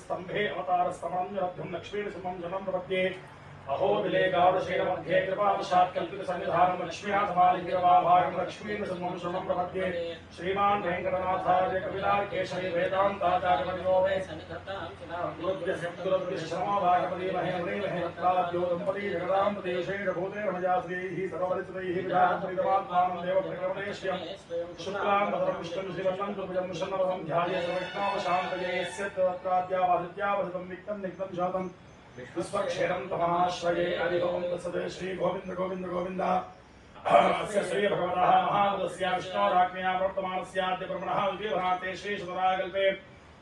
स्तंभे अवतार स्तमं लक्ष्मी सुमं जनम प्रपद्ये अहो विले गावशेन मध्ये कृपावशात् कल्पित सन्निधानं लक्ष्म्या समालिंगिरवाभागं लक्ष्मी सुमं शरणं प्रपद्ये श्रीमान वेंकटनाथार्य कविलार केशरी वेदांताचार्यवर्यो मे गुरुभ्य गुरुभ्य शर्माभागपति महेन्द्रेमहे रत्नाद्यो दंपति जगदांपति शेष भूते रमजाश्रीः सर्वरितैः विधानपरिदमात्मानं देव प्रकरणेश्यं शुक्लां भद्रं विष्णुं शिवं दुर्भुजं शरणवं ध्याये सर्वज्ञाव शान्तये यस्यत्वाद्यावादित्यावधितं नित्यं नित्यं शातं विश्वक्षेत्रं तमाश्रये हरि ओम तत्सत् श्री गोविंद गोविंद गोविंद अस्य श्री भगवतः महाबुद्धस्य विष्णोराज्ञया वर्तमानस्याद्य ब्रह्मणः विधिवराते श्री सुतराकल्पे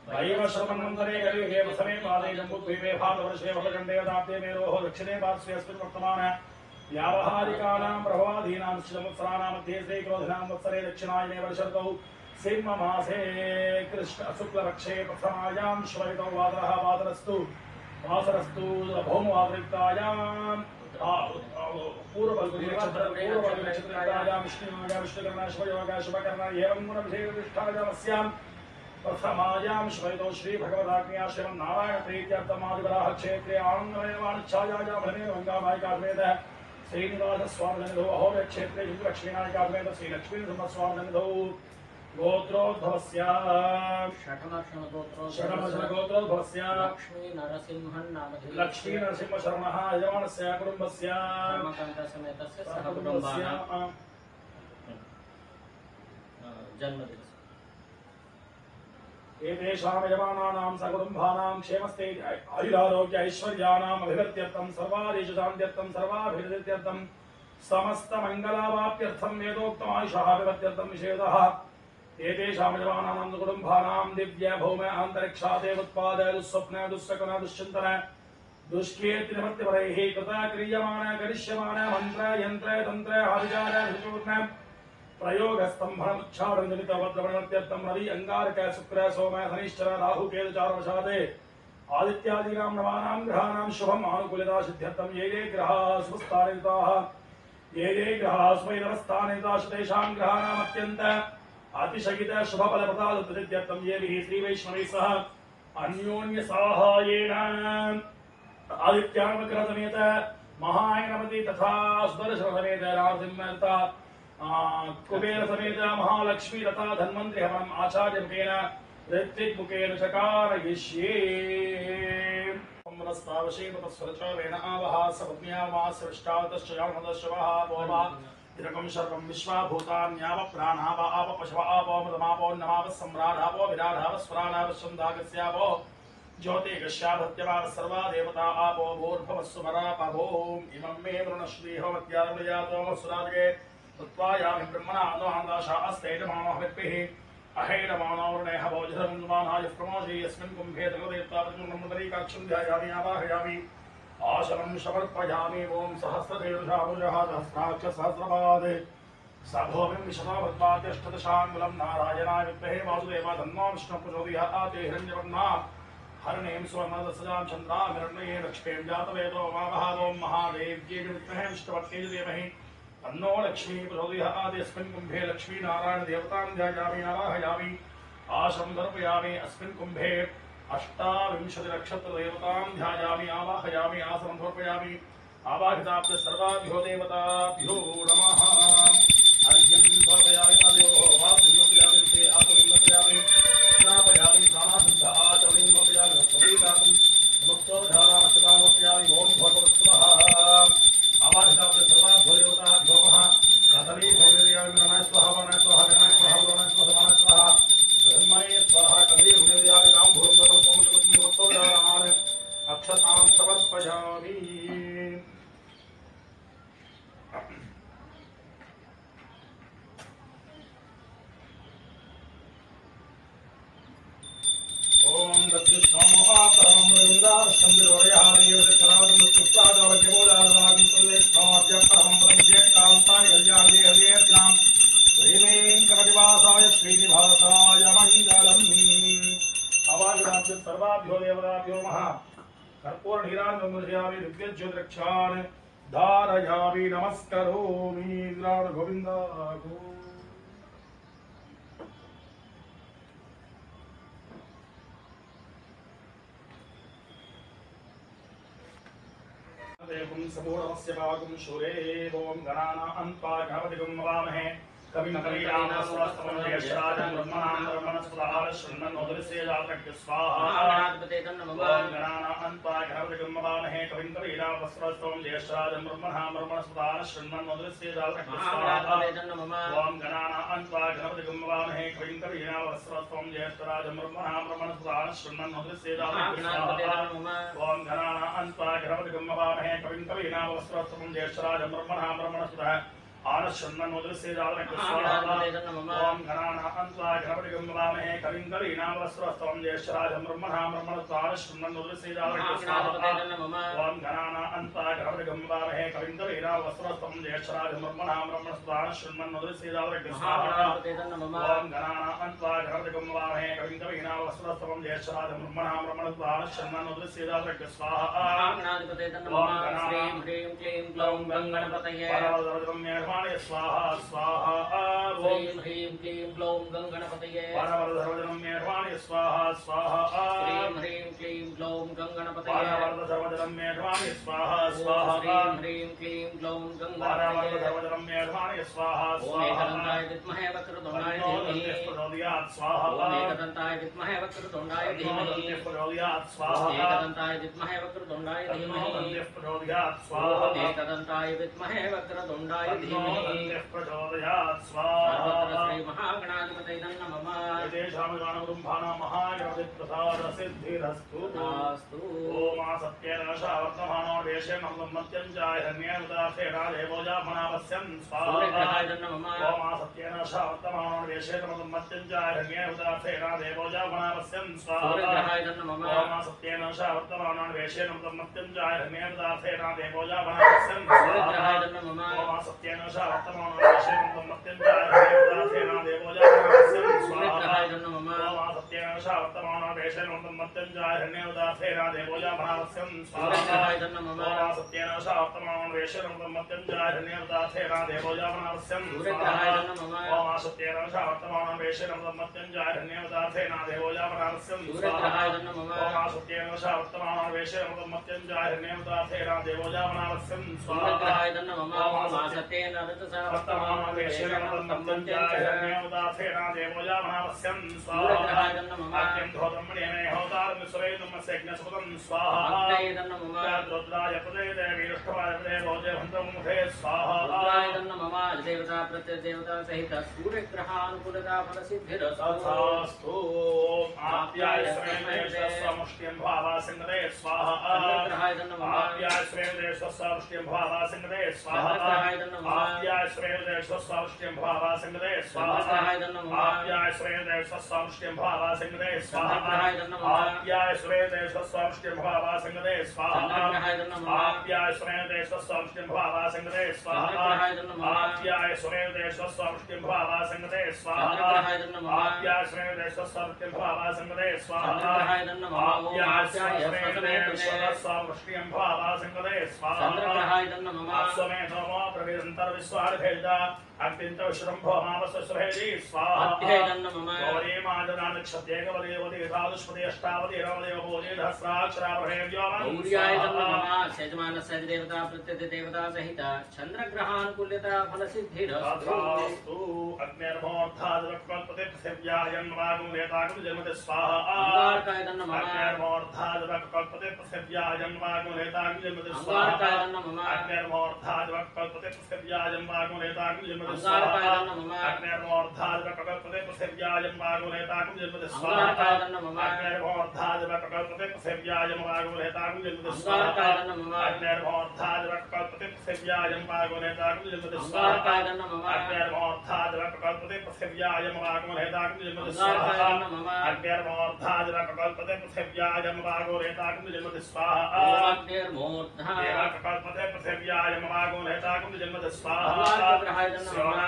दैव श्रवणमन्तरे कलियुगे प्रथमे पादे जम्बूद्वीपे भारतवर्षे भवखण्डे दाप्ते मेरोः दक्षिणे पार्श्वे अस्मिन् वर्तमान व्यावहारिकानां प्रभवादीनां संवत्सराणां मध्ये श्रीक्रोधिनां वत्सरे दक्षिणायने वर्षर्तौ सिंहमासे कृष्ण शुक्लपक्षे प्रथमायां श्वरितौ वादरस्तु भौमवादृक्तायां पूर्वफल्गुनक्षत्रायां विष्णुयोगा शुभयोगा शुभकर्म एवं गुणविशेषनिष्ठायामस्यां प्रथमायां श्वरितौ श्रीभगवदाज्ञया श्रीमन्नारायण प्रीत्यर्थमादिवराह क्षेत्रे आनन्दमयवाणिच्छायां भरणे गङ्गामायिकासमेत श्रीनिवासस्वामिसन्निधौ अहोबे क्षेत्रे लक्ष्मीनायिकासमेत श्रीलक्ष्मीनृसिंहस्वामिसन्निधौ गोत्रोद्भवस्य षडमशनगोत्रोद्भवस्य लक्ष्मी नरसिंह शर्मः यजमानस्य कुटुम्बस्य रमाकान्तसमेतस्य सहकुटुम्बानां जन्मदिवस एतेषां यजमानानां सकुटुम्बानां क्षेमस्थैर्य आयुरारोग्य ऐश्वर्याणाम् अभिवृद्ध्यर्थं सर्वादिषु शान्त्यर्थं सर्वाभिवृद्ध्यर्थं समस्तमङ्गलावाप्यर्थं वेदोक्तमायुषः अभिवृद्ध्यर्थं विशेषतः एतेषां यजमानानां कुटुम्बानां दिव्य भौम अन्तरिक्षादे उत्पाद दुःस्वप्न दुःशकुन दुश्चिन्तन दुष्कीर्तिनिवृत्तिपरैः कृता क्रियमाण करिष्यमाण मन्त्र यन्त्र तन्त्र आभिचार विचूर्ण प्रयोगस्तम्भनमुच्चारणजनितवद्रवणत्यर्थं रवि अंगारक शुक्र सोम शनिश्चर राहु केतु चारवशादे आदित्यादीनां नवानां ग्रहाणां शुभम् आनुकूल्यता सिद्ध्यर्थं ये ये ग्रहाः शुभस्थानिताः ये ये ग्रहाः शुभस्थानिताः तेषां ग्रहाणाम् अत्यन्त अतिशयित शुभफलप्रदायकं ये श्रीवैष्णवैः सह अन्योन्य साहाय्येन आदित्यानुग्रहसमेत महागणपति तथा सुदर्शन समेत नरसिंह कुबेर समेत महालक्ष्मी तथा धन्वंतरि हवनम् आचार्य मुखेन ऋत्विक्मुखेन चकारयिष्ये मनस्तावशेपतस्वरचवेन आवः सपत्न्यावासविष्टावतश्च यामदश्रवः वोवा इदकं सर्वं विश्वाभूतान्याव प्राणाव आप पशव आपो मदमापो नमाव सम्राडावो विराडाव स्वराडाव छन्दागस्यावो ज्योतिगस्याभत्यवाव सर्वा देवता आपो भूर्भवस्सुमरापभो इमं मे वृणश्रीहोमत्यारमयातो सुराजगे उत्वायामि ब्रह्मणा अनुहान्दाशा अस्तेजमानोहविद्भिः अहेरमानोर्णेह भोजनमानाय प्रमोषि यस्मिन् कुम्भे दगदेवतावृन्दरीकाक्षं ध्यायामि आवाहयामि आशनं समर्पयामि ओं सहस्रशीर्षाभुजः सहस्राक्ष सहस्रपादे सभोमिं विशतावद्वाद्यष्टदशाङ्गुलं नारायणाय विद्महे वासुदेवाय तन्नो विष्णुः प्रचोदयात् हिरण्यवर्णा हरिणीं सुवर्णदस्यां चन्द्रामिरण्मये लक्ष्मीं जातवेदो वावहादों महादेव्यै विद्महे विष्णुपत्न्यै धीमहि तन्नो लक्ष्मी प्रचोदयात् यस्मिन् कुम्भे लक्ष्मीनारायण देवतां ध्यायामि आवाहयामि आशनं समर्पयामि अस्मिन् कुम्भे अष्टाविंशति नक्षत्र देवतां ध्यायामि आवाहयामि आसनं समर्पयामि आवाहिताभ्य सर्वाभ्यो देवताभ्यो नमः अर्घ्यं समर्पयामि पादयोः वासुदेवयामि ते आत्मनिर्मयामि स्नापयामि प्राणाशुद्ध आचमनीं समर्पयामि समीकातं मुक्तोधारामश्चतां समर्पयामि ओं भगवत्स्वः आवाहिताभ्य सर्वाभ्यो देवताभ्यो नमः कदली भवेदयामि नमः स्वाहा वनः स्वाहा गणः स्वाहा वनः स्वाहा वनः स्वाहा ब्रह्मणे स्वाहा कदली भवेदयामि नाम अक्षतां समर्पयामि। श्रीनिवासाय मंगलम् सर्वाभ्यो देवताभ्यो महा कर्पूर नीराजनमृषयामि दिव्यज्योतिरक्षान् धारयामि नमस्करोमि गोविंद देवं सबोधस्य भागं शूरे ओम गणाना अन्त्वा गणपतिगं नमामहे कविं कवीनामस्वस्तमं ज्येष्ठाजं ब्रह्मणां ब्रह्मणस्पदाः शृण्वन्नोदृश्ये जातज्ञ स्वाहा ओम गणाना अन्त्वा गणपतिगं नमामहे कविं कवीनामस्वस्तमं ज्येष्ठाजं ब्रह्मणां ब्रह्मणस्पदाः शृण्वन्नोदृश्ये जातज्ञ स्वाहा ओम गणाना अन्त्वा गणपतिगं नमामहे कविं कवीनामस्वस्तमं ज्येष्ठाजं ब्रह्मणां ब्रह्मणस्पदाः शृण्वन्नोदृश्ये जातज्ञ स्वाहा ओम गणाना अन्त्वा गणपतिगं नमामहे कविं कवीनामस्वस्तमं ज्येष्ठाजं ब्रह्मणां ब्रह्मणस्पदाः आनश्वन्नोदृश्ये जातज्ञ स्वाहा ओम गणाना अन्त्वा गणपतिगं नमामहे कविं कवीनामस्वस्तमं ज्येष्ठाजं ब्रह्मणां ब्रह्मणस्पदाः शृण्वन्नोदृश्ये जातज्ञ स्वाहा ओम गणाना अन्त्वा गणपतिगं नमामहे कविं कवीनामस्वस्तमं ज्येष्ठाजं ब्रह्मणां ब्रह्मणस्पदाः शृण्वन्नोदृश्ये जातज्ञ स्वाहा ओम गणाना अन्त्वा गणपतिगं नमामहे कविं कवीनामस्वस्तमं ज्येष्ठाजं ब्रह्मणां ब्रह्मणस्पदाः शृण्वन्नोदृश्ये जातज्ञ स्वाहा ओम गणाना ह्रीं क्लीं ग्लौं गणपतये स्वाहा स्वाहा ह्रीं ह्रीं क्लीं ग्लौं गणपतये पारवरधर्वजनं मेघवाणि स्वाहा स्वाहा ह्रीं ह्रीं क्लीं ग्लौं गणपतये पारवरधर्वजनं मेघवाणि स्वाहा स्वाहा ह्रीं ह्रीं क्लीं ग्लौं गणपतये पारवरधर्वजनं मेघवाणि स्वाहा ओम एकदन्ताय विद्महे वक्रतुण्डाय धीमहि प्रचोदयात् स्वाहा ओम एकदन्ताय विद्महे वक्रतुण्डाय धीमहि प्रचोदयात् स्वाहा ओम एकदन्ताय विद्महे वक्रतुण्डाय धीमहि प्रचोदयात् स्वाहा ओम एकदन्ताय विद्महे वक्रतुण्डाय धीमहि प्रचोदयात् सर्वत्र स्वाहा श्री महागणाधिपतये नमः तेषां गानगुरुम्भानां महागणपतिप्रसाद सिद्धिरस्तु अस्तु ओम सत्येन शावर्तमानो वेशेन मत्यं जायन्येवदाथेना देवोजामनावस्यन् स्वाहा सूर्यग्रहाय नमः ओम सत्येन शावर्तमानो वेशेन मत्यं जायन्येवदाथेना देवोजामनावस्यन् स्वाहा सूर्यग्रहाय नमः ओम सत्येन शावर्तमानो वेशेन मत्यं जायन्येवदाथेना देवोजामनावस्यन् सूर्यग्रहाय स्वाहा नमः ओम सत्येन शावर्तमानो वेशेन मत्यं जायन्येवदाथेना देवोजामनावस्यन् सूर्यग्रहाय स्वाहा नमः ओम सत्येन शावर्तमानो वेशेन मत्यं जायन्येवदाथेना देवोजामनावस्यन् स्वाहा सूर्यग्रहाय नमः ओम सत्येन शावर्तमानो वेशेन मत्यं जायन्येवदाथेना देवोजामनावस्यन् सूर्यग्रहाय स्वाहा नमः ओम सत्येन शावर्तमानो वेशेन मत्यं जायन्येवदाथेना देवोजामनावस्यन् सूर्यग्रहाय स्वाहा नमः ओम सत्येन शावर्तमानो वेशेन मत्यं जायन्येवदाथेना देवोजामनावस्यन् स्वाहा सूर्यग्रहाय नमः ओम सत्येन वर्तमानो वेशेन मत्यं जायन्येवदाथेना देवोजामनावस्यन् स्वाहा सूर्यग्रहाय नमः अत्यं धोतमणिमे होतारं सुरेदं सज्ञसुतं स्वाहा अग्नये नमः रुद्राय प्रदे देवी विष्णुवाय प्रदे भोजे भन्तं मुखे स्वाहा रुद्राय नमः देवता प्रत्यदेवता सहित सूर्यग्रहानुकूलता फलसिद्धिरस्तु तथास्तु आप्याय स्वयं भावा संगते स्वाहा चन्द्रग्रहाय नमः आप्याय स्वयं भावा संगते स्वाहा चन्द्रग्रहाय नमः आप्याय स्वयं भावा संगते स्वाहा चन्द्रग्रहाय नमः आप्याय स्वयं भावा संगते स्वाहा चन्द्रग्रहाय नमः आप्याय स्वयं भावा संगते स्वाहा चन्द्रग्रहाय नमः आप्याय स्वयं भावा संगते स्वाहा चन्द्रग्रहाय नमः आप्याय स्वयं भावा संगते स्वाहा चन्द्रग्रहाय नमः आप्याय स्वयं भावा संगते स्वाहा चन्द्रग्रहाय नमः आप्याय स्वयं भावा संगते स्वाहा चन्द्रग्रहाय नमः स्वमेव प्रवेदंतर विश्वार्भेदा अत्यंत विश्रम्भोमावस्वश्रहेदी स्वाहा अध्ययनं नमः गौरी मादना नक्षत्रेकवदेवते धादुष्पदे अष्टावदे रवदेव बोधे सहस्राक्षराभ्रेव्योमं गौर्याय नमः सेजमानस्य देवता प्रत्यदेवता सहित चन्द्रग्रहानुकूल्यता फलसिद्धिरस्तु तथास्तु अग्निर्मोर्धादवक्पतिपृथिव्यायन्वागुलेतागुं जन्मते स्वाहा अंगारकाय नमः अग्निर्मोर्धादवक्पतिपृथिव्यायन्वागुलेतागुं जन्मते स्वाहा अंगारकाय नमः अग्निर्मोर्धादवक्पतिपृथिव्यायन्वागुलेतागुं जन्मते अंगारकाय नमः अग्निर्मोर्धाज कल्पते पृथिव्यायं वागुरेताकं जन्मति अंगारकाय नमः अग्निर्मोर्धाज कल्पते पृथिव्यायं वागुरेताकं जन्मति अंगारकाय नमः अग्निर्मोर्धाज कल्पते पृथिव्यायं वागुरेताकं जन्मति अंगारकाय नमः अग्निर्मोर्धाज कल्पते पृथिव्यायं वागुरेताकं जन्मति अंगारकाय नमः अग्निर्मोर्धाज कल्पते पृथिव्यायं वागुरेताकं जन्मति स्वाहा अग्निर्मूर्धा कल्पते पृथिव्यायं वागुरेताकं जन्मति स्वाहा अंगारकाय नमः स्वाहा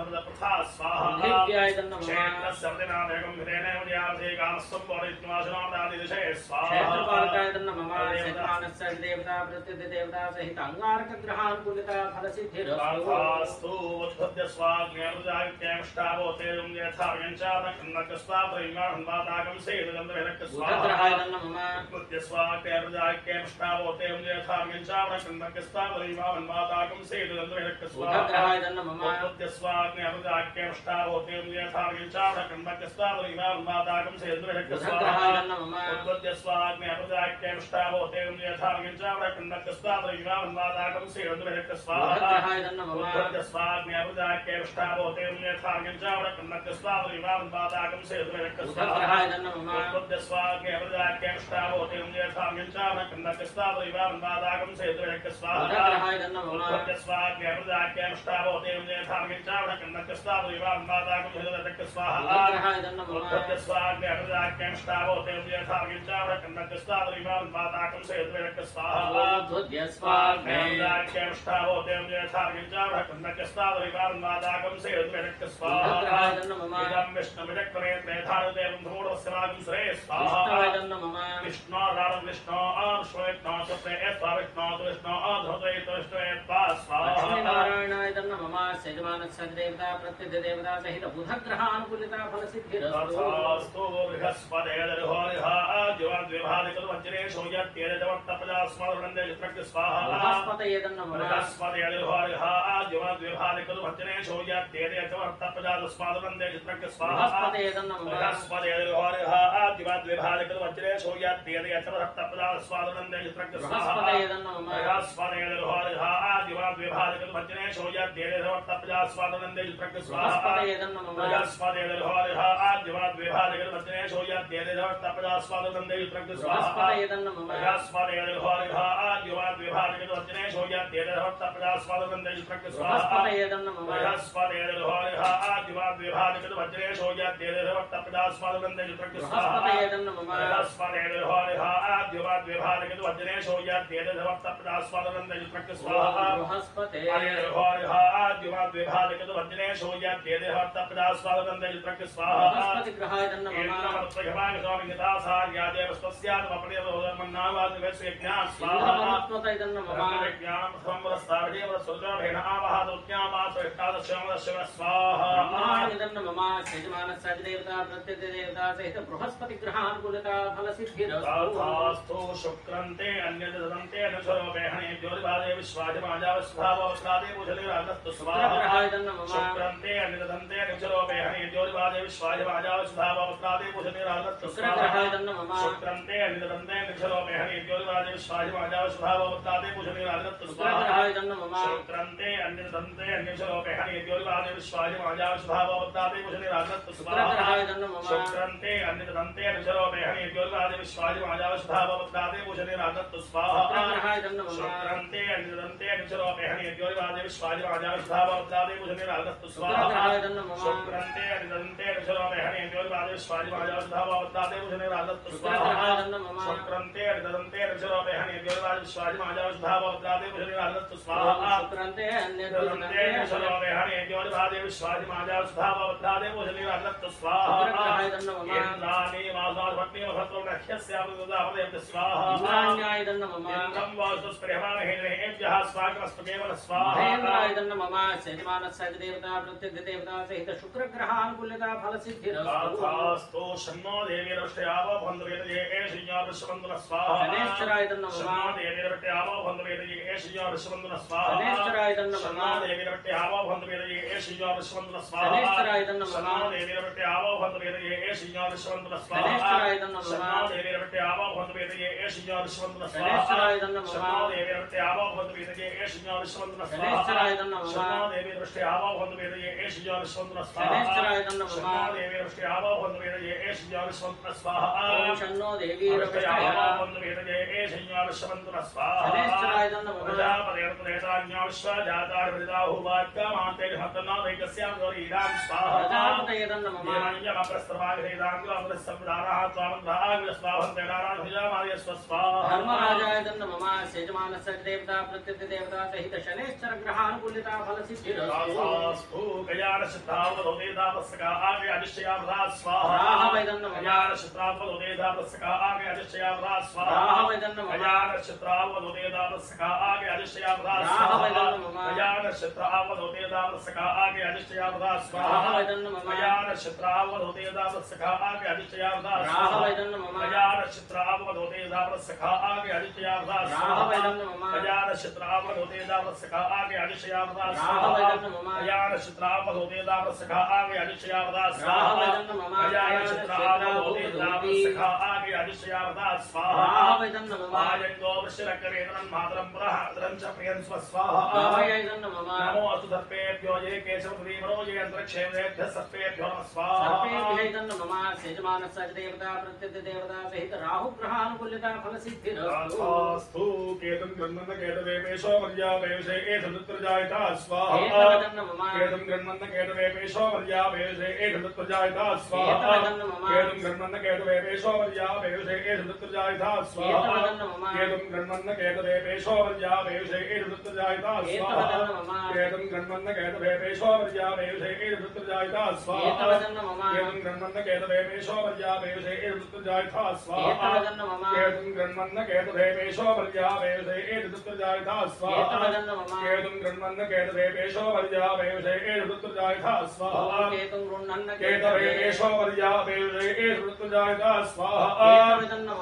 प्रथा स्वाहा दिव्याय नमः क्षेत्रस्यर्दिनामेकं हृदयेन उद्यासे कामस्वं पौरित्वासनादादिदिशे स्वाहा क्षेत्रपालकाय नमः क्षेत्रमानस्य देवता प्रत्यदेवता सहित अंगारकग्रहानुकूलिता फलसिद्धिरस्तु उद्भद्य स्वाग्नेरुजाग्नेष्टावोतेयं यथार्यञ्चादखण्डकस्वात्रयिमाहन्वादागं सेदगन्धवेनक्तस्वाहा नमः उद्भद्य स्वाग्नेरुजाग्नेष्टावोतेयं यथार्यञ्चादखण्डकस्वात्रयिमाहन्वादागं सेदगन्धवेनक्तस्वाहा नमः उद्भद्य स्वाग्नेरुजाग्नेष्टावोतेयं यथार्यञ्चादखण्डकस्वात्रयिमाहन्वादागं सेदगन्धवेनक्तस्वाहा नमः उद्भद्य स्वाग्नेरुजाग्नेष्टावोतेयं यथार्यञ्चादखण्डकस्वात्रयिमाहन्वादागं सेदगन्धवेनक्तस्वाहा उद्भद्य स्वाग्नेरुजाग्नेष्टावोतेयं यथार्यञ्चादखण्डकस्वात्रयिमाहन्वादागं सेदगन्धवेनक्तस्वाहा उद्भद्य स्वाग्नेरुजाग्नेष्टावोतेयं यथार्यञ्चादखण्डकस्वात्रयिमाहन्वादागं सेदगन्धवेनक्तस्वाहा उद्भद्य स्वाग्नेरुजाग्नेष्टावोतेयं यथार्यञ्चादखण्डकस्वात्रयिमाहन्वादागं सेदगन्धवेनक्तस्वाहा उद्भद्य स्वाग्नेरुजाग्नेष्टावोतेयं यथार्यञ्चादखण्डकस्वात्रयिमाहन्वादागं सेदगन्धवेनक्तस्वाहा उद्भद्य स्वाग्नेरुजाग्नेष्टावोतेयं यथार्यञ्चादखण्डकस्वात्रयिमाहन्वादागं सेदगन्धवेनक्तस्वाहा इदं विष्णुविचक्रमे त्रेधारदेवं धूढस्यवागं श्रेय स्वाहा विष्णो राम विष्णो विष्णो सुप्रे एत्वा विष्णो विष्णो धोत्रे विष्णो एत्वा स्वाहा नारायणाय नमः सेजमानस्य देवता प्रत्यदेवता सहित बुधग्रहानुकूलिता फलसिद्धिरस्तु बृहस्पतेर्होरिः ज्योद्विभादिकवज्रेषु यत्येजवर्तपजास्मरन्दे चित्रस्य स्वाहा बृहस्पतये नमः बृहस्पतेर्होरिः ज्योद्विभादिकवज्रेषु यत्येजवर्तपजास्मरन्दे चित्रस्य स्वाहा बृहस्पतये नमः बृहस्पतेर्होरिः ज्योद्विभादिकवज्रेषु यत्येजवर्तपजास्मरन्दे चित्रस्य स्वाहा बृहस्पतये नमः बृहस्पतेर्होरिः ज्योद्विभादिकवज्रेषु यत्येजवर्तपजास्मरन्दे चित्रस्य स्वाहा बृहस्पतये नमः बृहस्पतेर्होरिः ज्योद्विभादिकवज्रेषु यत्येजवर्तपजास्मरन्दे चित्रस्य स्वाहा बृहस्पतये नमः बृहस्पतेर्होरिः ज्योद्विभादिकवज्रेषु यत्येजवर्तपजास्मरन्दे चित्रस्य स्वाहा बृहस्पतये नमः बृहस्पतेर्होरिः ज्योद्विभादिकवज्रेषु यत्येजवर्तपजास्मरन्दे चित्रस्य स्वाहा बृहस्पतये नमः बृहस्पतेर्होरिः ज्योद्विभादिकवज्रेषु यत्येजवर्तपजास्मरन्दे चित्रस्य स्वाहा बृहस्पते हरिर्होरिः ज्योद्विभादिकवज्रेषु यत्येजवर्तपजास्मरन्दे चित्रस्य स्वाहा बृहस्पति ग्रहाय नमः बृहस्पति ग्रहानुकूलता फलसिद्धिरस्तु शुक्रन्ते अन्यदन्ते अनुस्वरूपेण ज्योतिबाले विश्वाजमाजावस्भावस्नादे पूजलिरागस्तु स्वाहा शुक्रन्ते अन्यदन्ते अनुस्वरूपेण ज्योतिबाले विश्वाजमाजावस्भावस्नादे पूजलिरागस्तु स्वाहा शुक्रन्ते अन्यदन्ते अनुस्वरूपेण ज्योतिबाले विश्वाजमाजावस्भावस्नादे पूजलिरागस्तु स्वाहा शुक्रन्ते अन्यदन्ते अनुस्वरूपेण ज्योतिबाले विश्वाजमाजावस्भावस्नादे पूजलिरागस्तु स्वाहा शुक्रन्ते अन्यदन्ते अनुस्वरूपेण ज्योतिबाले विश्वाजमाजावस्भावस्नादे पूजलिरागस्तु स्वाहा शुक्रन्ते अन्यदन्ते अनुस्वरूपेण ज्योतिबाले विश्वाजमाजावस्भावस्नादे पूजलिरागस्तु स्वाहा शुक्रन्ते अन्यदन्ते अनुस्वरूपेण ज्योतिबाले विश्वाजमाजावस्भावस्नादे पूजलिरागस्तु स्वाहा शुक्रन्ते अन्यदन्ते अनुस्वरूपेण ज्योतिबाले विश्वाजमाजावस्भावस्नादे पूजलिरागस्तु स्वाहा शुक्रन्ते अन्यदन्ते अनुस्वरूपेण ज्योतिबाले विश्वाजमाजावस्भावस्नादे पूजलिरागस्तु स्वाहा इंद्राणि वासार्वग्नि भद्रो नख्यस्यावदावदेव स्वाहा इंद्राण्याय नमः इंद्रं वासुस्प्रेमामहेन्द्रेभ्यः स्वागतमस्तु केवल स्वाहा महेन्द्राय नमः सेजमानस्य देवता प्रत्यदेवता सहित शुक्रग्रहानुकूलता फलसिद्धिरस्तु शन्नो देवीरष्टयावो बन्धुवेदये एषिया विश्वबन्धुन स्वाहा शनेश्वराय नमः शन्नो देवीरष्टयावो बन्धुवेदये एषिया विश्वबन्धुन स्वाहा शनेश्वराय नमः शन्नो देवीरष्टयावो बन्धुवेदये एषिया विश्वबन्धुन स्वाहा शनेश्वराय नमः शन्नो देवीरष्टयावो बन्धुवेदये एषिया विश्वबन्धुन स्वाहा शनैश्चराय नमः शन्नादेवीरवट्टे आवाहन्तवेदये एषिज्ञाविश्ववन्दन शनैश्चराय नमः शन्नादेवीरवट्टे आवाहन्तवेदये एषिज्ञाविश्ववन्दन शनैश्चराय नमः शन्नादेवीरवट्टे आवाहन्तवेदये एषिज्ञाविश्ववन्दन शनैश्चराय नमः शन्नादेवीरवट्टे आवाहन्तवेदये एषिज्ञाविश्ववन्दन स्वाहा ओम शन्नो देवीरवट्टे आवाहन्तवेदये एषिज्ञाविश्ववन्दन स्वाहा शनैश्चराय नमः प्रजापतेर्पदेताज्ञाविश्वजातार्हृदाहुवाक्यमान्ते हतनादैकस्यां गौरीरां स्वाहा प्रजापतये नमः धर्मराजाय नमः सेजमानस्य देवता प्रत्यति देवता सहित शनैश्चर ग्रहानुकूल्यता फल सिद्धिरस्तु राहवै नमः नमो अस्तु सर्पेभ्यो ये केशवदीमनो ये अंतरिक्षेभ्यः सर्पेभ्यो नमः स्वाहा सर्पेभ्यो नमः सेजमानस्य देवता प्रत्यति देवता सहित राहु ग्रहानुकूल्यता फल सिद्धिरस्तु केतुं गन्मन्न केतवे पेशो मर्यावेशे एतदुत्तरजायता स्वाहा केतुं गन्मन्न केतवे पेशो मर्यावेशे एतदुत्तरजायता स्वाहा केतुं गन्मन्न केतवे पेशो मर्यावेशे एतदुत्तरजायता स्वाहा केतुं गन्मन्न केतवे पेशो मर्यावेशे एतदुत्तरजायता स्वाहा केतुं गन्मन्न केतवे पेशो मर्यावेशे एतदुत्तरजायता स्वाहा केतुं गन्मन्न केतवे पेशो मर्यावेशे एतदुत्तरजायता स्वाहा केतुं गन्मन्न केतवे पेशो मर्यावेशे एतदुत्तरजायता स्वाहा केतुं गन्मन्न केतवे पेशो मर्यावेशे एतदुत्तरजायता स्वाहा केतवे पेशो मर्यावेशे एतदुत्तरजायता स्वाहा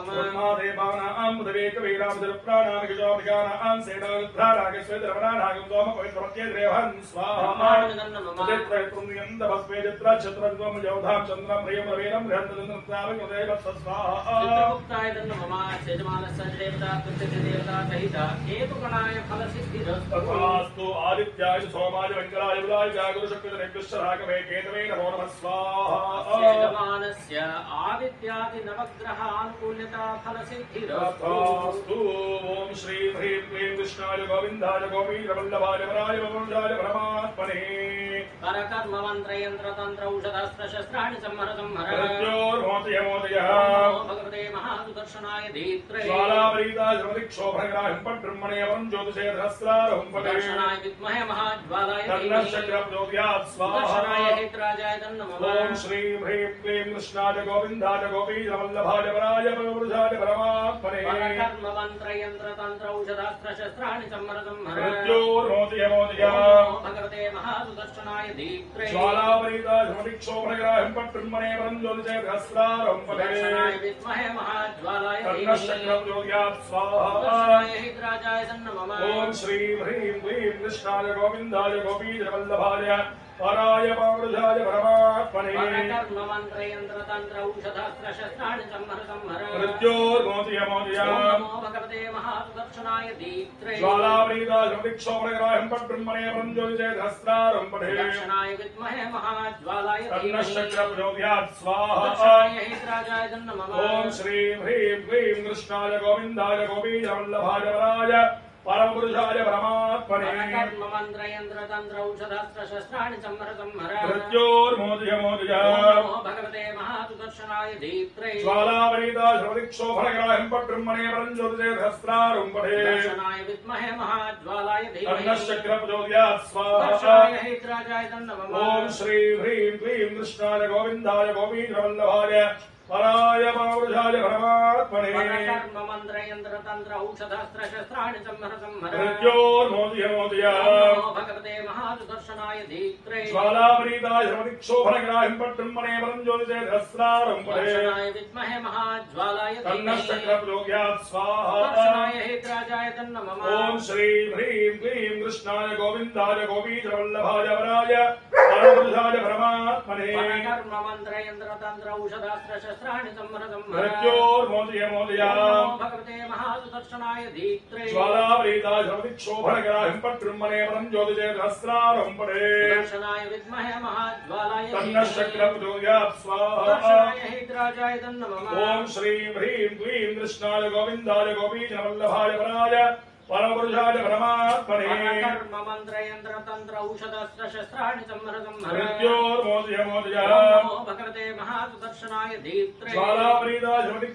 ब्रह्मादेवानां बुधवेकवीरामधुरप्राणां गजोमगानां सेनारुद्रारागस्वेदरवनानागं सोमपवित्रमत्येद्रेवहं स्वाहा चित्रयत्रुन्द्यन्दभस्वेदित्रक्षत्रद्वं योधां चन्द्रं प्रियमवीरं बृहन्तदन्तत्रावयोदेव स्वाहा चित्रगुप्ताय नमः सेजमानस्य देवता प्रत्यति देवता सहित केतुगणाय फल सिद्धिरस्तु आदित्याय सोमाय मंगलाय बुधाय जागरुशक्तिरेभ्यश्चरागवे केतवे नमो नमः स्वाहा सेजमानस्य आदित्यादि नवग्रहानुकूल्यता फल सिद्धिरस्तु ओम श्री ह्रीं क्लीं कृष्णाय गोविन्दाय गोपीरवल्लभाय वराय वरुणाय परमात्मने परकर्म मंत्र यंत्र तंत्र औषधास्त्र शस्त्राणि संहर संहर प्रत्योर्मोदयमोदयः भगवते महासुदर्शनाय धीत्रे ज्वालावरीता जगदिक्षोभनग्राहं पट्ब्रह्मणे वरं ज्योतिषे सहस्रारहं दर्शनाय विद्महे महाज्वालाय तन्नश्चक्रप्रोद्यात् स्वाहा दर्शनाय हेतराजाय नमः ओम श्री ह्रीं क्लीं कृष्णाय गोविन्दाय गोपीरवल्लभाय वराय वरुणाय परमात्मने परकर्म मंत्र यंत्र तंत्र औषधास्त्र शस्त्राणि संहर संहर प्रत्योर्मोदयमोदयः भगवते महासुदर्शनाय धीत्रे ज्वालावरीता जगदिक्षोभनग्राहं पट्ब्रह्मणे वरं ज्योतिषे सहस्रारहं दर्शनाय विद्महे महाज्वालाय तन्नश्चक्रप्रोद्यात् स्वाहा दर्शनाय हेतराजाय नमः ओम श्री ह्रीं क्लीं कृष्णाय गोविन्दाय गोपीरवल्लभाय वराय वरुणाय परमात्मने परकर्म मंत्र यंत्र तंत्र औषधास्त्र शस्त्राणि संहर संहर प्रत्योर्मोदयमोदयः नमो भगवते महासुदर्शनाय धीत्रे ज्वालावरीता जगदिक्षोभनग्राहं पट्ब्रह्मणे वरं ज्योतिषे सहस्रारहं दर्शनाय विद्महे महाज्वालाय तन्नश्चक्रप्रोद्यात् स्वाहा दर्शनाय हेतराजाय नमः ओम श्री ह्रीं क्लीं कृष्णाय गोविन्दाय गोपीरवल्लभाय वराय परमपुरुषाय परमात्मने परकर्म मंत्र यंत्र तंत्र औषधास्त्र शस्त्राणि संहर संहर प्रत्योर्मोदयमोदयः नमो भगवते महासुदर्शनाय धीत्रे ज्वालावरीता जगदिक्षोभनग्राहं पट्ब्रह्मणे वरं ज्योतिषे सहस्रारहं दर्शनाय विद्महे महाज्वालाय तन्नश्चक्रप्रोद्यात् स्वाहा दर्शनाय हेतराजाय नमः ओम श्री ह्रीं क्लीं कृष्णाय गोविन्दाय गोपीरवल्लभाय वराय वरुणाय परमात्मने परकर्म मंत्र यंत्र तंत्र औषधास्त्र शस्त्राणि संहर संहर प्रत्योर्मोदयमोदयः नमो भगवते महासुदर्शनाय धीत्रे ज्वालावरीता जगदिक्षोभनग्राहं पट्ब्रह्मणे वरं ज्योतिषे सहस्रारहं दर्शनाय विद्महे महाज्वालाय तन्नश्चक्रप्रोद्यात् स्वाहा दर्शनाय हेतराजाय नमः ओम श्री ह्रीं क्लीं कृष्णाय गोविन्दाय गोपीरवल्लभाय वराय परमपुरुषाय परमात्मने परकर्म मंत्र यंत्र तंत्र औषधास्त्र शस्त्राणि संहर संहर मृत्योर्मोदय मोदय नमो भगवते महासुदर्शनाय दीप्त्रे ज्वालावरीता शोभनकराहिं पट्रुम्मने परं ज्योतिषे सहस्रारं पडे सुदर्शनाय विद्महे महाज्वालाय तन्नः शक्रं प्रचोदयात् स्वाहा सुदर्शनाय हिद्राजाय तन्नमः ओम श्रीं ह्रीं क्लीं कृष्णाय गोविन्दाय गोपीजनवल्लभाय पराय परमपुरुषाय परमात्मने परकर्म मंत्र यंत्र तंत्र औषधास्त्र शस्त्राणि संहर संहर मृत्योर्मोदय मोदय नमो भगवते महासुदर्शनाय दीप्त्रे ज्वालावरीता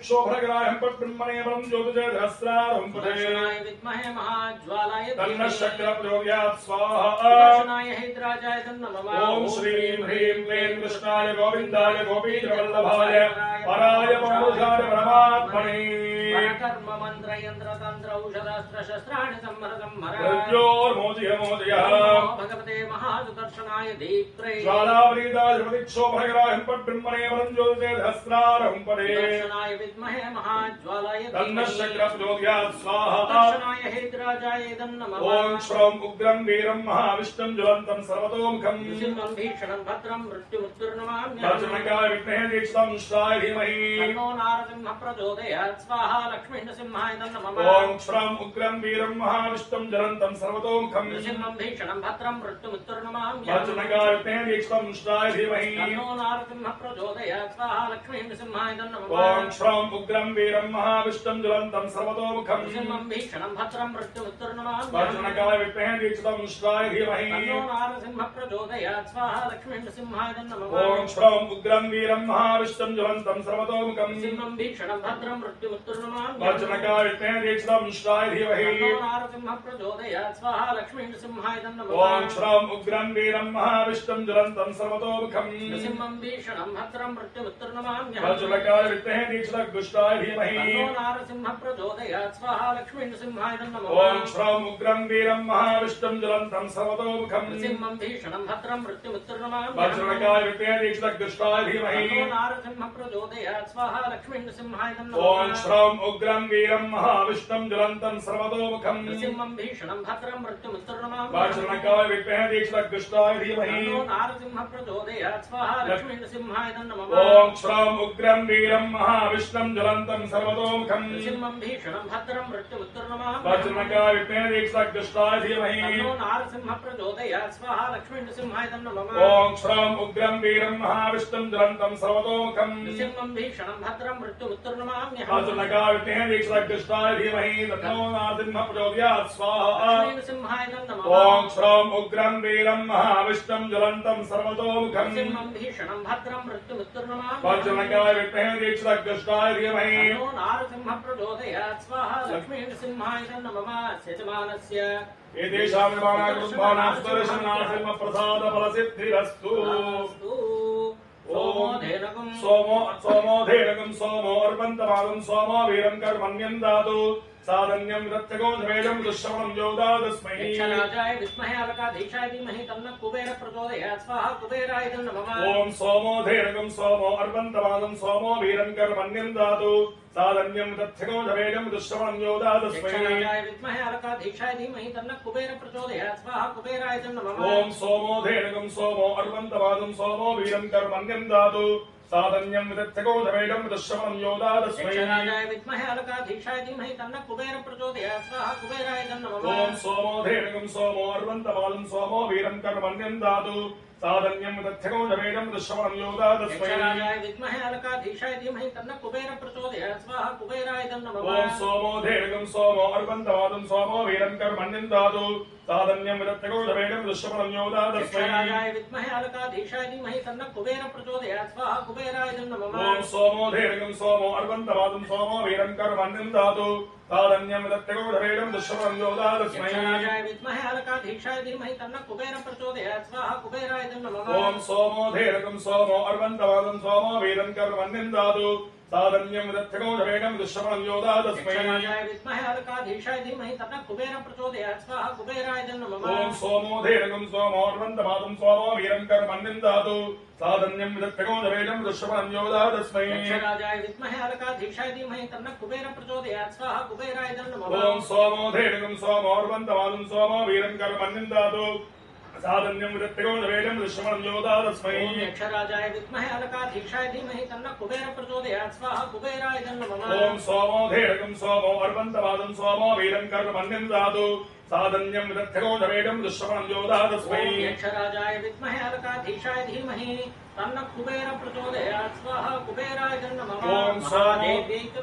शोभनकराहिं पट्रुम्मने परं ज्योतिषे सहस्रारं पडे सुदर्शनाय विद्महे महाज्वालाय तन्नः शक्रं प्रचोदयात् स्वाहा सुदर्शनाय हिद्राजाय तन्नमः ओम श्रीं ह्रीं क्लीं कृष्णाय गोविन्दाय गोपीजनवल्लभाय पराय परमपुरुषाय परमात्मने परकर्म मंत्र यंत्र तंत्र औषधास्त्र शस्त्राणि संहर संहर मृत्योर्मोदय मोदय नमो भगवते महासुदर्शनाय दीप्त्रे ज्वालावरीता शोभनकराहिं पट्रुम्मने परं ज्योतिषे सहस्रारं पडे सुदर्शनाय विद्महे महाज्वालाय तन्नः शक्रं प्रचोदयात् स्वाहा सुदर्शनाय हिद्राजाय तन्नमः ओम श्रौं उग्रं वीरं महाविष्णुं ज्वलन्तं सर्वतोमुखं सिंहं भीषणं भद्रं मृत्युमुत्तुर्नमाम्यहम् वज्रनकाय विद्महे दीक्षितं श्राय धीमहि तन्नो नारसिंह प्रचोदयात् स्वाहा लक्ष्मीनृसिंहाय तन्नमः ओम श्रौं उग्रं वीरं महाविष्णुं ज्वलन्तं सर्वतोमुखं सिंहं भीषणं भद्रं मृत्युमुत्तुर्नमाम्यहम् वज्रनकाय विद्महे दीक्षितं श्राय धीमहि तन्नो नारसिंह प्रचोदयात् स्वाहा लक्ष्मीनृसिंहाय तन्नमः ओम श्रौं उग्रं वीरं महाविष्णुं ज्वलन्तं सर्वतोमुखं सिंहं भीषणं भद्रं मृत्युमुत्तुर्नमाम्यहम् वज्रनकाय विद्महे दीक्षितं श्राय धीमहि तन्नो नारसिंह प्रचोदयात् स्वाहा लक्ष्मीनृसिंहाय तन्नमः ओम श्रौं उग्रं वीरं महाविष्णुं ज्वलन्तं सर्वतोमुखं सिंहं भीषणं भद्रं मृत्युमुत्तुर्नमाम्यहम् वज्रनकाय विद्महे दीक्षितं श्राय धीमहि तन्नो नारसिंह प्रचोदयात् स्वाहा लक्ष्मीनृसिंहाय तन्नमः ओम श्रौं उग्रं वीरं महाविष्णुं ज्वलन्तं सर्वतोमुखं सिंहं भीषणं भद्रं मृत्युमुत्तुर्नमाम्यहम् वज्रनकाय विद्महे दीक्षितं गुष्टाय धीमहि तन्नो नारसिंह प्रचोदयात् स्वाहा लक्ष्मीनृसिंहाय तन्नमः ओम श्रौं उग्रं वीरं महाविष्णुं ज्वलन्तं सर्वतोमुखं सिंहं भीषणं भद्रं मृत्युमुत्तुर्नमाम्यहम् वज्रनकाय विद्महे दीक्षितं गुष्टाय धीमहि तन्नो नारसिंह प्रचोदयात् स्वाहा लक्ष्मीनृसिंहाय तन्नमः ओम श्रौं उग्रं वीरं महाविष्णुं ज्वलन्तं सर्वतोमुखं सिंहं भीषणं भद्रं मृत्युमुत्तुर्नमाम्यहम् वज्रनकाय विद्महे दीक्षितं गुष्टाय धीमहि तन्नो नारसिंह प्रचोदयात् स्वाहा लक्ष्मीनृसिंहाय तन्नमः ओम श्रौं उग्रं वीरं महाविष्णुं ज्वलन्तं सर्वतोमुखं सिंहं भीषणं भद्रं मृत्युमुत्तुर्नमाम्यहम् वज्रनकाय विद्महे दीक्षितं गुष्टाय धीमहि तन्नो नारसिंह प्रचोदयात् स्वाहा लक्ष्मीनृसिंहाय तन्नमः ओम श्रौं उग्रं वीरं महाविष्णुं ज्वलन्तं सर्वतोमुखं सिंहं भीषणं भद्रं मृत्युमुत्तुर्नमाम्यहम् वज्रनकाय विद्महे दीक्षितं गुष्टाय धीमहि तन्नो नारसिंह प्रचोदयात् स्वाहा लक्ष्मीनृसिंहाय तन्नमः ओम श्रौं उग्रं वीरं महाविष्णुं ज्वलन्तं सर्वतोमुखं सिंहं भीषणं भद्रं मृत्युमुत्तुर्नमाम्यहम् वज्रनकाय विद्महे दीक्षितं गुष्टाय धीमहि तन्नो नारसिंह प्रचोदयात् स्वाहा लक्ष्मीनृसिंहाय तन्नमः यजमानस्य एतेषां निर्माणाकृत्भानां सुदर्शनासिंह प्रसाद फलसिद्धिरस्तु सोमोधेनकं सोमोधेनकं सोमो अर्पन्तमागं सोमो वीरं कर्मण्यं दातु साधन्यं रत्यगोधवेदं दुःश्रवणं योदादस्मै यक्षराजाय विद्महे अलकाधीशाय धीमहि तन्नः कुबेर प्रचोदयात् स्वाहा कुबेराय तन्नमः ओम सोमोधेनकं सोमो अर्पन्तमागं सोमो वीरं कर्मण्यं दातु साधन्यं रत्यगोधवेदं दुःश्रवणं योदादस्मै यक्षराजाय विद्महे अलकाधीशाय धीमहि तन्नः कुबेर प्रचोदयात् स्वाहा कुबेराय तन्नमः ओम सोमोधेनकं सोमो अर्पन्तमागं सोमो वीरं कर्मण्यं दातु साधन्यं रत्यगोधवेदं दुःश्रवणं योदादस्मै यक्षराजाय विद्महे अलकाधीशाय धीमहि तन्नः कुबेर प्रचोदयात् स्वाहा कुबेराय तन्नमः ओम सोमोधेनकं सोमो अर्पन्तमागं सोमो वीरं कर्मण्यं दातु साधन्यं रत्यगोधवेदं दुःश्रवणं योदादस्मै यक्षराजाय विद्महे अलकाधीशाय धीमहि तन्नः कुबेर प्रचोदयात् स्वाहा कुबेराय तन्नमः ओम सोमोधेनकं सोमो अर्पन्तमागं सोमो वीरं कर्मण्यं दातु साधन्यं रत्यगोधवेदं दुःश्रवणं योदादस्मै यक्षराजाय विद्महे अलकाधीशाय धीमहि तन्नः कुबेर प्रचोदयात् स्वाहा कुबेराय तन्नमः ओम सोमोधेनकं सोमो अर्पन्तमागं सोमो वीरं कर्मण्यं दातु साधन्यं रत्यगोधवेदं दुःश्रवणं योदादस्मै यक्षराजाय विद्महे अलकाधीशाय धीमहि तन्नः कुबेर प्रचोदयात् स्वाहा कुबेराय तन्नमः ओम सोमोधेनकं सोमो अर्पन्तमागं सोमो वीरं कर्मण्यं दातु साधन्यं रत्यगोधवेदं दुःश्रवणं योदादस्मै यक्षराजाय विद्महे अलकाधीशाय धीमहि तन्नः कुबेर प्रचोदयात् स्वाहा कुबेराय तन्नमः ओम सोमोधेनकं सोमो अर्पन्तमागं सोमो वीरं कर्मण्यं दातु साधन्यं रत्यगोधवेदं दुःश्रवणं योदादस्मै यक्षराजाय विद्महे अलकाधीशाय धीमहि तन्नः कुबेर प्रचोदयात् स्वाहा कुबेराय तन्नमः ओम सोमोधेनकं सोमो अर्पन्तमागं सोमो वीरं कर्मण्यं दातु साधन्यं विदत्तगोणवेदं दृश्यमनं योदादस्मै ओम यक्षराजाय विद्महे अलकाधीक्षाय धीमहि तन्नः कुबेर प्रचोदयात् स्वाहा कुबेराय नमः ओम सोमो धेरकं सोमो अर्वन्तवादं सोमो वीरं कर्मण्यं दातु साधन्यं विदत्तगोणवेदं दृश्यमनं योदादस्मै ओम यक्षराजाय विद्महे अलकाधीक्षाय धीमहि तन्नः कुबेर प्रचोदयात् स्वाहा कुबेराय नमः ओम सोमो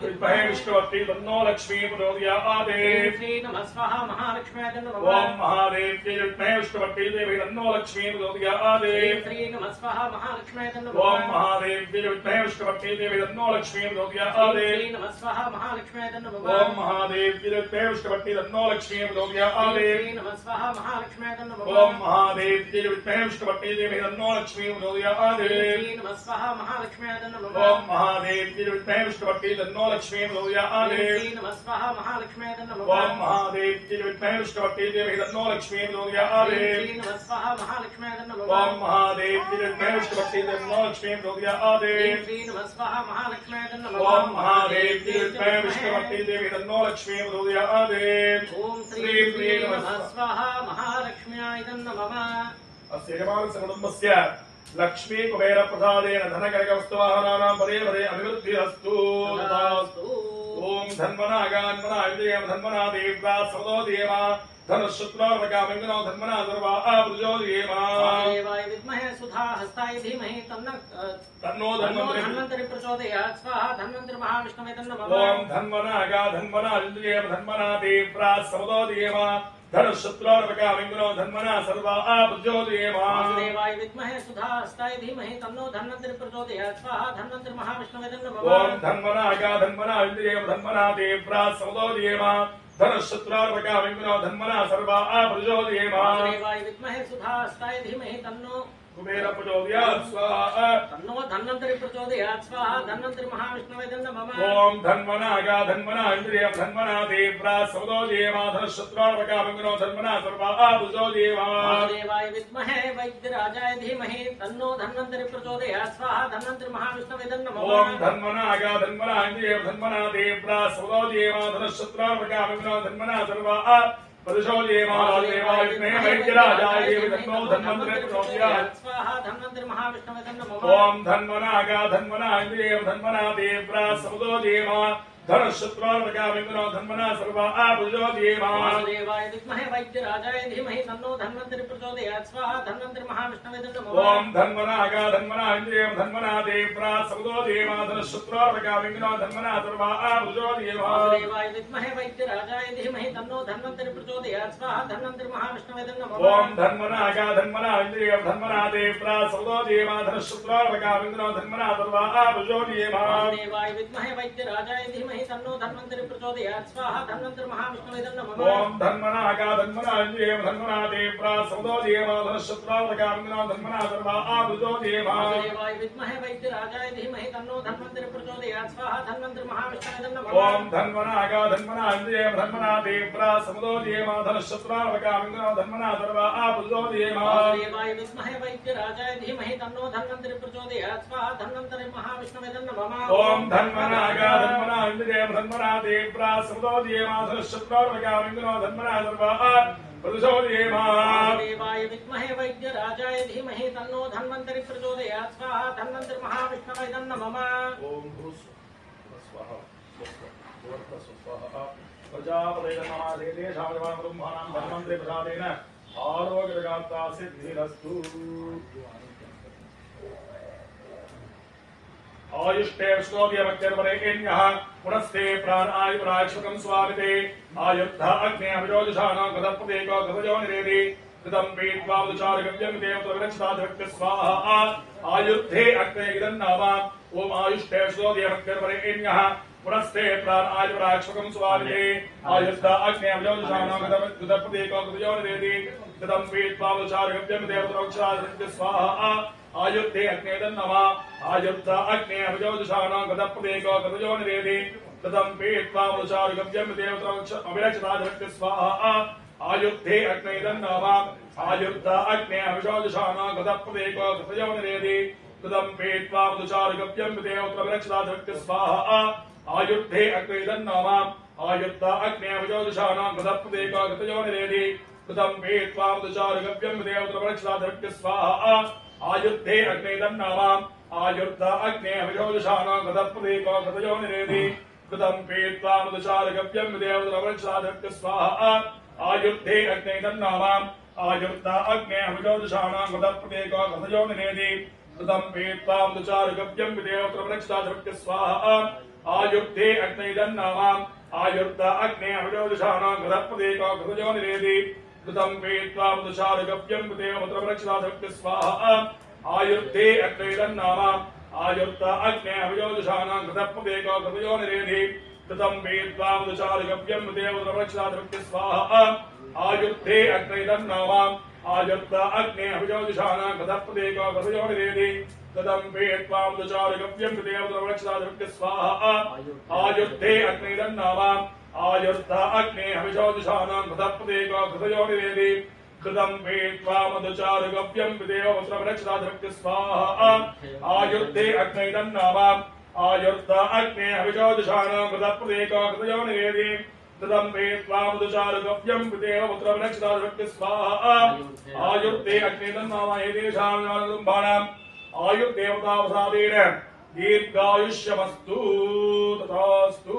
विद्महे विष्णुवती तन्नो लक्ष्मी प्रचोदयात् श्री नमः स्वाहा महालक्ष्म्याय नमः ओम महादेव्यै विद्महे विष्णुवती देवी तन्नो लक्ष्मी प्रचोदयात् श्री नमः स्वाहा महालक्ष्म्याय नमः ओम महादेव्यै विद्महे विष्णुवती देवी तन्नो लक्ष्मी प्रचोदयात् श्री नमः स्वाहा महालक्ष्म्याय नमः ओम महादेव्यै विद्महे विष्णुवती तन्नो लक्ष्मी प्रचोदयात् श्री नमः स्वाहा महालक्ष्म्याय नमः ओम महादेव्यै विद्महे विष्णुवती देवी तन्नो लक्ष्मी प्रचोदयात् श्री नमः स्वाहा महालक्ष्म्याय नमः ओम महादेव्यै विद्महे विष्णुवती तन्नो लक्ष्मी प्रचोदयात् श्री नमः स्वाहा महालक्ष्म्याय नमः ओम महादेव्यै विद्महे विष्णुवती देवी तन्नो लक्ष्मी प्रचोदयात् श्री नमः स्वाहा महालक्ष्म्याय नमः ओम महादेव्यै विद्महे विष्णुवती तन्नो लक्ष्मी प्रचोदयात् श्री नमः स्वाहा महालक्ष्म्याय नमः ओम महादेव्यै विद्महे विष्णुवती देवी तन्नो लक्ष्मी प्रचोदयात् ओम श्री श्री नमः स्वाहा महालक्ष्म्याय नमः अस्य यजमानसकुटुम्बस्य लक्ष्मी कुबेर प्रसादेन धनकनकवस्तुवाहनानां पदे पदे अभिवृद्धिरस्तु ओम धन्वनागान्वना विजयं धन्वना देव्या सवदो देवा धनुशुक्लार्वकामिङ्गनो धन्वना सर्वा आपुजो देवा देवाय विद्महे सुधा हस्ताय धीमहि तन्नो धन्वन्तरि प्रचोदयात् स्वाहा धन्वन्तरि महाविष्णवे नमः ओम धन्वनागा धन्वना विजयं धन्वना देव्या सवदो देवा धनुशुक्लार्वकामिङ्गनो धन्वना सर्वा आपुजो देवा देवाय विद्महे सुधा हस्ताय धीमहि तन्नो धन्वन्तरि प्रचोदयात् स्वाहा धन्वन्तरि महाविष्णवे नमः ओम धन्वनागा धन्वना विजयं धन्वना देव्या सवदो देवा धनुशुक्लार्वकामिङ्गनो धन्वना सर्वा आपुजो देवा देवाय विद्महे सुधा हस्ताय धीमहि तन्नो कुबेर प्रचोदयात् स्वाहा तन्नो धन्वन्तरि प्रचोदयात् स्वाहा धन्वन्तरि महाविष्णवे नमः ओम धन्वनागा धन्वना इन्द्रियं धन्वना देव्या सवदो देवा धनुशुक्लार्वकामिङ्गनो धन्वना सर्वा आपुजो देवा देवाय विद्महे वैद्यराजाय धीमहि तन्नो धन्वन्तरि प्रचोदयात् स्वाहा धन्वन्तरि महाविष्णवे नमः ओम धन्वनागा धन्वना इन्द्रियं धन्वना देव्या सवदो देवा धनुशुक्लार्वकामिङ्गनो धन्वना सर्वा आपुजो देवा देवाय विद्महे वैद्यराजाय तन्नो धन्वन्तरि प्रचोदयात् स्वाहा धन्वन्तरि महाविष्णवे नमः ओम धन्वनागा धन्वना इन्द्रियं धन्वना देव्या सवदो देवा धनुशुक्लार्वकामिङ्गनो धन्वना सर्वा आपुजो देवा देवाय विद्महे वैद्यराजाय धीमहि तन्नो धन्वन्तरि प्रचोदयात् स्वाहा धन्वन्तरि महाविष्णवे नमः ओम धन्वनागा धन्वना इन्द्रियं धन्वना देव्या सवदो देवा धनुशुक्लार्वकामिङ्गनो धन्वना सर्वा आपुजो देवा देवाय विद्महे वैद्यराजाय धीमहि तन्नो धन्वन्तरि प्रचोदयात् स्वाहा धन्वन्तरि महाविष्णवे नमः ओम धन्वनागा धन्वना इन्द्रियं धन्वना देव्या सवदो देवा धनुशुक्लार्वकामिङ्गनो धन्वना सर्वा आपुजो देवा देवाय विद्महे वैद्यराजाय धीमहि तन्नो धन्वन्तरि प्रचोदयात् स्वाहा धन्वन्तरि महाविष्णवे नमः ओम धन्वनागा धन्वना इन्द्रियं धन्वना देव्या सवदो देवा धनुशुक्लार्वकामिङ्गनो धन्वना सर्वा आपुजो देवा देवाय विद्महे वैद्यराजाय धीमहि तन्नो धन्वन्तरि प्रचोदयात् स्वाहा धन्वन्तरि महाविष्णवे नमः ओम धन्वनागा धन्वना इन्द्रियं धन्वना देव्या सवदो देवा धनुशुक्लार्वकामिङ्गनो धन्वना सर्वा आपुजो देवा देवाय विद्महे वैद्यराजाय धीमहि तन्नो धन्वन्तरि प्रचोदयात् स्वाहा धन्वन्तरि महाविष्णवे नमः ओम धन्वनागा धन्वना इन्द्रियं धन्वना देव्या सवदो देवा धनुशुक्लार्वकामिङ्गनो धन्वना सर्वा आपुजो देवा देवाय विद्महे वैद्यराजाय धीमहि तन्नो धन्वन्तरि प्रचोदयात् स्वाहा धन्वन्तरि महाविष्णवे नमः ओम भूस्वाहा स्वाहा प्रजापते नमः देवेशां ब्रह्माणां धन्वन्तरि प्रसादेन आरोग्यकान्ता सिद्धिरस्तु आयुष्टेष्णोद्यमत्यर्वरेण्यः पुनस्ते प्राण आयुराक्षकं स्वामिते आयुद्ध अग्ने अभिजोजुषाणां गतप्रदेको गतजो निरेदि कृतं पीत्वा उचारगव्यं देवतविरक्षिताधिपत्य स्वाहा आयुद्धे अग्ने इदन्नाम ओम आयुष्टेष्णोद्यमत्यर्वरेण्यः पुनस्ते प्राण आयुराक्षकं स्वामिते आयुद्ध अग्ने अभिजोजुषाणां गतप्रदेको गतजो निरेदि कृतं पीत्वा उचारगव्यं देवतविरक्षिताधिपत्य स्वाहा आयुद्धे अग्नेदन्नम आयुद्ध अग्ने अभिजोजुषाणां गतप्रदेको गतजो निरेदि कृतं पीत्वा उचारगव्यं देवतविरक्षिताधिपत्य स्वाहा आयुद्धे अग्नेदन्नम आयुद्ध अग्ने अभिजोजुषाणां गतप्रदेको गतजो निरेदि कृतं पीत्वा उचारगव्यं देवतविरक्षिताधिपत्य स्वाहा आयुद्धे अग्नेदन्नम आयुद्ध अग्ने अभिजोजुषाणां गतप्रदेको गतजो निरेदि कृतं वेत्वामदचारुगव्यं देवत्रवक्षलाधृत्य स्वाहा आयुद्धे अग्ने तन्नामाम् आयुर्ध अग्ने अभिजोदशानां गतप्रदेको गतयो निरेधि कृतं वेत्वामदचारुगव्यं देवत्रवक्षलाधृत्य स्वाहा आयुद्धे अग्ने तन्नामाम् आयुर्ध अग्ने अभिजोदशानां गतप्रदेको गतयो निरेधि कृतं वेत्वामदचारुगव्यं देवत्रवक्षलाधृत्य स्वाहा आयुद्धे अग्ने तन्नामाम् आयुर्ध अग्ने अभिजोदशानां गतप्रदेको गतयो निरेधि कृतं वेत्वामदचारुगव्यं देवत्रवक्षलाधृत्य स्वाहा आयुर्धे अग्ने तन्नामाम् आयुर्ध अग्ने अभिजोदशानां गतप्रदेको गतयो निरेधि कृतं वेत्वामदचारुगव्यं देवत्रवक्षलाधृत्य स्वाहा आयुर्धे अग्ने तन्नामाम् आयुर्ध अग्ने अभिजोदशानां गतप्रदेको गतयो निरेधि कृतं वेत्वामदचारुगव्यं देवत्रवक्षलाधृत्य स्वाहा आयुर्धे अग्ने तन्नामाम् आयुर्ध अग्ने अभिजोदशानां गतप्रदेको गतयो निरेधि कृतं वेत्वामदचारुगव्यं देवत्रवक्षलाधृत्य स्वाहा आयुर्धे अग्ने तन्नामाम् आयुर्ध अग्ने अभिजोदशानां गतप्रदेको गतयो निरेधि कृतं वेत्वामदचारुगव्यं देवत्रवक्षलाधृत्य स्वाहा आयुर्धे अग्ने तन्नामाम् एतेषां नामकुम्भानाम् आयुर्देवतावसादेन दीर्घायुष्यमस्तु तथास्तु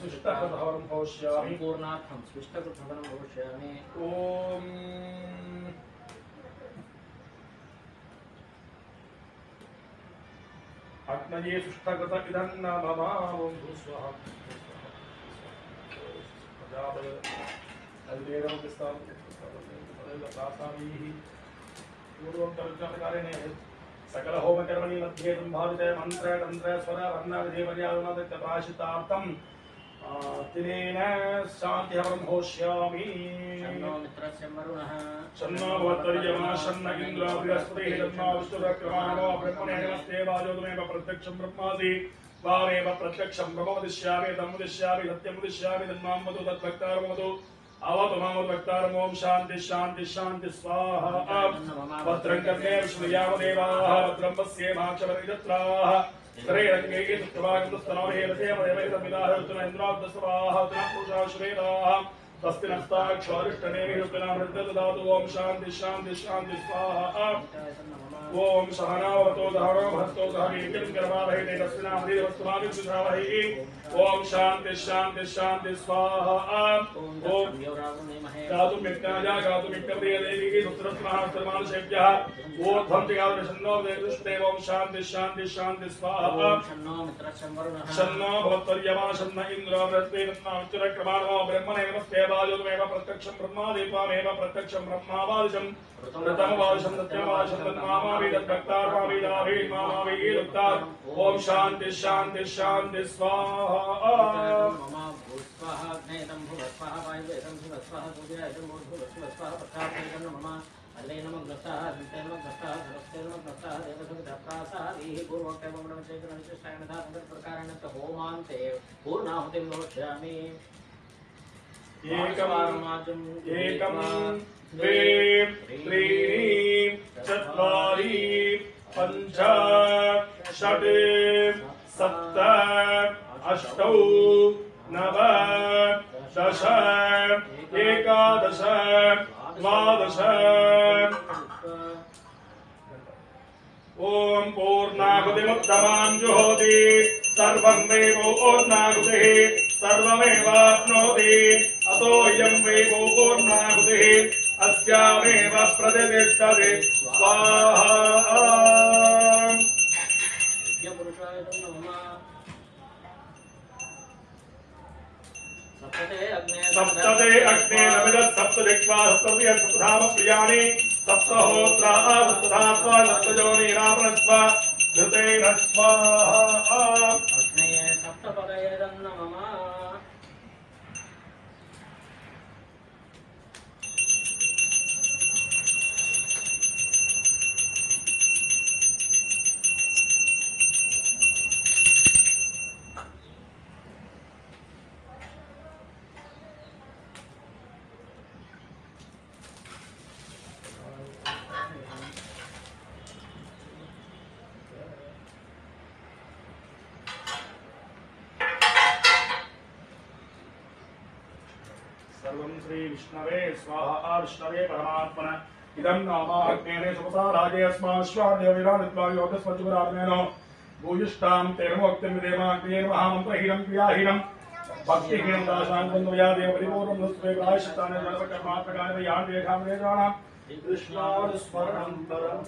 सुष्टकृतभवनं भविष्यामि संपूर्णार्थं सुष्टकृतभवनं भविष्यामि ओम अग्नये सुष्टकृत इदं न मम ओम भूस्वाहा प्रजापतये अल्वेदं विस्तार प्रार्थाभिः पूर्वं तर्जनकारेण सकल होम कर्मणि मध्ये संभावित मंत्र तंत्र स्वर वर्ण विधि मर्यादनादत्त प्रायश्चित्तार्थं तिलेन शान्तिहवनं होष्यामि शन्नो मित्रस्य मरुणः शन्नो भवत्वर्यमा शन्न इन्द्रो बृहस्पतिः तन्नो विष्णुरक्रमाणो ब्रह्मणे नमस्ते वाजोतमेव प्रत्यक्षं ब्रह्मासि वामेव प्रत्यक्षं ब्रह्मवदिष्यामि तमुदिष्यामि सत्यमुदिष्यामि तन्मां वदतु तद्भक्तारमवतु अवतु मामद्भक्तारम् ओम शान्ति शान्ति शान्ति स्वाहा भद्रं कर्णे विष्णुयावदेवाः भद्रं पश्येमाक्षवरिजत्राः त्रैरङ्गे सुप्रभागन्तस्तनोहे रसेमदेवैतमिदाहरुतुन इन्द्राब्दस्वाः पुरुषा श्वेताः स्वस्ति नस्ताक्षरिष्टनेमिरुतनामृतं ददातु ओम शान्ति शान्ति शान्ति स्वाहा ओम सहनावतो दहनो भक्तो दहवीर्यं गर्भावहैते तस्मिन्नामधीरवस्तुमानि सुषावहै ओम शान्ति शान्ति शान्ति स्वाहा ओम गातुं यज्ञाय गातुं यज्ञप्रियदेवी सुत्रस्मानस्त्रमानुषेभ्यः ऊर्ध्वं जगादशन्नो वेदुष्टे ओम शान्ति शान्ति शान्ति स्वाहा शन्नो मित्रस्य मरुणः शन्नो भवत्वर्यमा शन्न इन्द्रो बृहस्पतिर्नामिच्युरक्रमाणो ब्रह्मणे नमस्ते वाजोतमेव प्रत्यक्षं ब्रह्मादीपामेव प्रत्यक्षं ब्रह्मावादिशं ऋतमवादिशं सत्यमवादिशं तन्मामावि तद्भक्तार्मावि मामावि ईदुक्तात् ओम शान्ति शान्ति शान्ति स्वाहा स्वाहा अग्नेयं भुवस्वाः वायुवेदं भुवस्वाः सूर्यायं भुवस्वाः पक्षाभेदं मम अल्लेनमग्नस्ताः हृतेनमग्नस्ताः सरस्तेनमग्नस्ताः देवसविधप्रासाः वीः पूर्वोक्तमग्नविशेषणविशिष्टायनधातुप्रकारेण होमान्ते पूर्णाहुतिं मोक्ष्यामि एकं द्वे त्रीणि चत्वारि पञ्च षट् सप्त अष्टौ नव दश एकादश द्वादश ओम पूर्णाहुतिमुत्तमां जुहोति सर्वं वै पूर्णाहुतिः सर्वमेवाप्नोति अतोऽयं वै पूर्णाहुतिः अस्यामेव प्रतिष्ठते स्वाहा सप्तते अग्ने नमिदः सप्तदिक्वा सप्तधाम प्रियाणि सप्तहोत्रा सप्तधात्वा सप्तजोनिरापणस्व घृतेन स्वाहा अग्नये सप्तपदये नमः सर्वं श्री विष्णवे स्वाहा विष्णवे परमात्मने इदं नाम अग्नेने सुपसाराजे अस्माश्वादेव विराजित्वा योगस्वजुरात्मेनो भूयिष्ठां तेनमोक्तिं विदेमाग्नेन महामन्त्रहीनं क्रियाहीनं भक्तिहीनं दाशान्तन्वया देवपरिपूर्णं नस्वे प्रायश्चित्तानि सर्वकर्मात्मकानि यान् रेखां वेदानां कृष्णानुस्मरणं परम्